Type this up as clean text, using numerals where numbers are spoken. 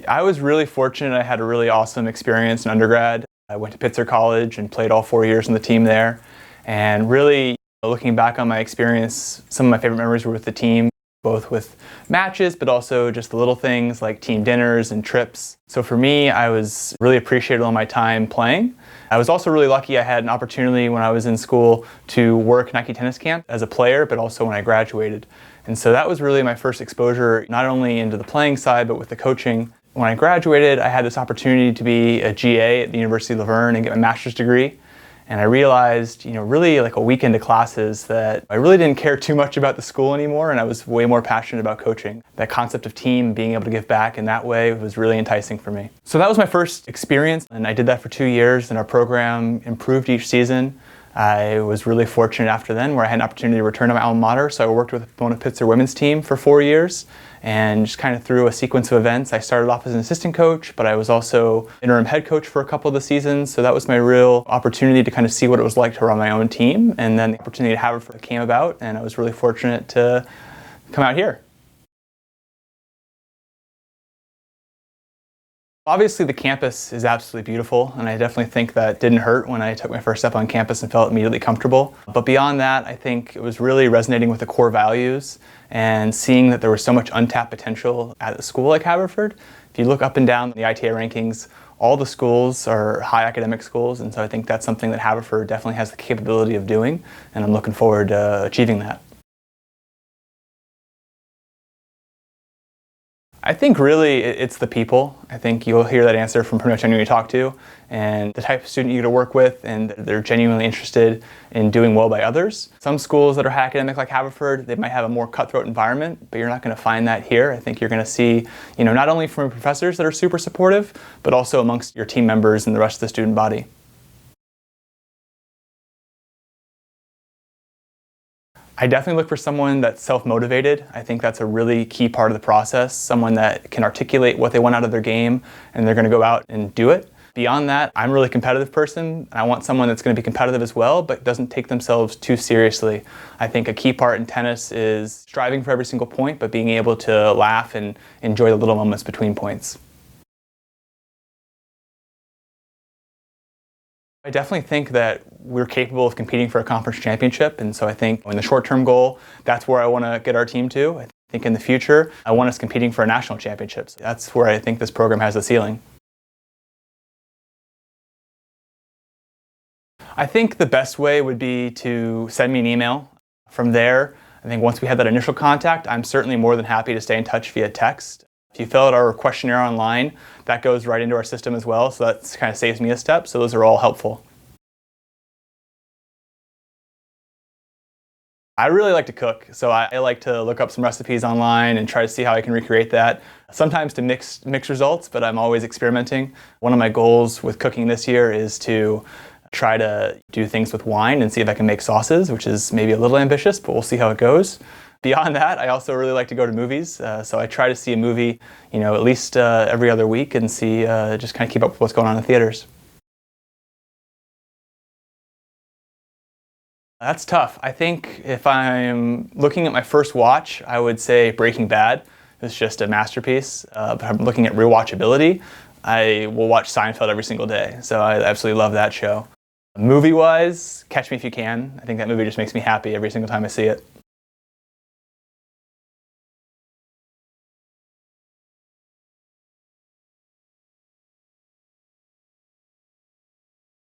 I was really fortunate. I had a really awesome experience in undergrad. I went to Pitzer College and played all 4 years on the team there. And really, looking back on my experience, some of my favorite memories were with the team, both with matches, but also just the little things like team dinners and trips. So for me, I was really appreciated all my time playing. I was also really lucky I had an opportunity when I was in school to work Nike Tennis Camp as a player, but also when I graduated. And so that was really my first exposure, not only into the playing side, but with the coaching. When I graduated, I had this opportunity to be a GA at the University of Laverne and get my master's degree. And I realized, really like a week into classes that I really didn't care too much about the school anymore, and I was way more passionate about coaching. That concept of team, being able to give back in that way, was really enticing for me. So that was my first experience, and I did that for 2 years, and our program improved each season. I was really fortunate after then where I had an opportunity to return to my alma mater, so I worked with one of Pitzer women's team for 4 years, and just kind of through a sequence of events. I started off as an assistant coach, but I was also interim head coach for a couple of the seasons, so that was my real opportunity to kind of see what it was like to run my own team, and then the opportunity to Haverford came about, and I was really fortunate to come out here. Obviously, the campus is absolutely beautiful, and I definitely think that didn't hurt when I took my first step on campus and felt immediately comfortable. But beyond that, I think it was really resonating with the core values and seeing that there was so much untapped potential at a school like Haverford. If you look up and down the ITA rankings, all the schools are high academic schools, and so I think that's something that Haverford definitely has the capability of doing, and I'm looking forward to achieving that. I think really it's the people. I think you'll hear that answer from pretty much anyone you talk to, and the type of student you get to work with, and they're genuinely interested in doing well by others. Some schools that are high academic like Haverford, they might have a more cutthroat environment, but you're not going to find that here. I think you're going to see, not only from professors that are super supportive, but also amongst your team members and the rest of the student body. I definitely look for someone that's self-motivated. I think that's a really key part of the process, someone that can articulate what they want out of their game and they're going to go out and do it. Beyond that, I'm a really competitive person. I want someone that's going to be competitive as well, but doesn't take themselves too seriously. I think a key part in tennis is striving for every single point, but being able to laugh and enjoy the little moments between points. I definitely think that we're capable of competing for a conference championship, and so I think in the short-term goal, that's where I want to get our team to. I think in the future, I want us competing for national championships. That's where I think this program has the ceiling. I think the best way would be to send me an email. From there, I think once we have that initial contact, I'm certainly more than happy to stay in touch via text. If you fill out our questionnaire online, that goes right into our system as well, so that kind of saves me a step, so those are all helpful. I really like to cook, so I like to look up some recipes online and try to see how I can recreate that. Sometimes to mix results, but I'm always experimenting. One of my goals with cooking this year is to try to do things with wine and see if I can make sauces, which is maybe a little ambitious, but we'll see how it goes. Beyond that, I also really like to go to movies, so I try to see a movie, at least every other week and see, just kind of keep up with what's going on in theaters. That's tough. I think if I'm looking at my first watch, I would say Breaking Bad. It's just a masterpiece. But I'm looking at rewatchability, I will watch Seinfeld every single day, so I absolutely love that show. Movie-wise, Catch Me If You Can. I think that movie just makes me happy every single time I see it.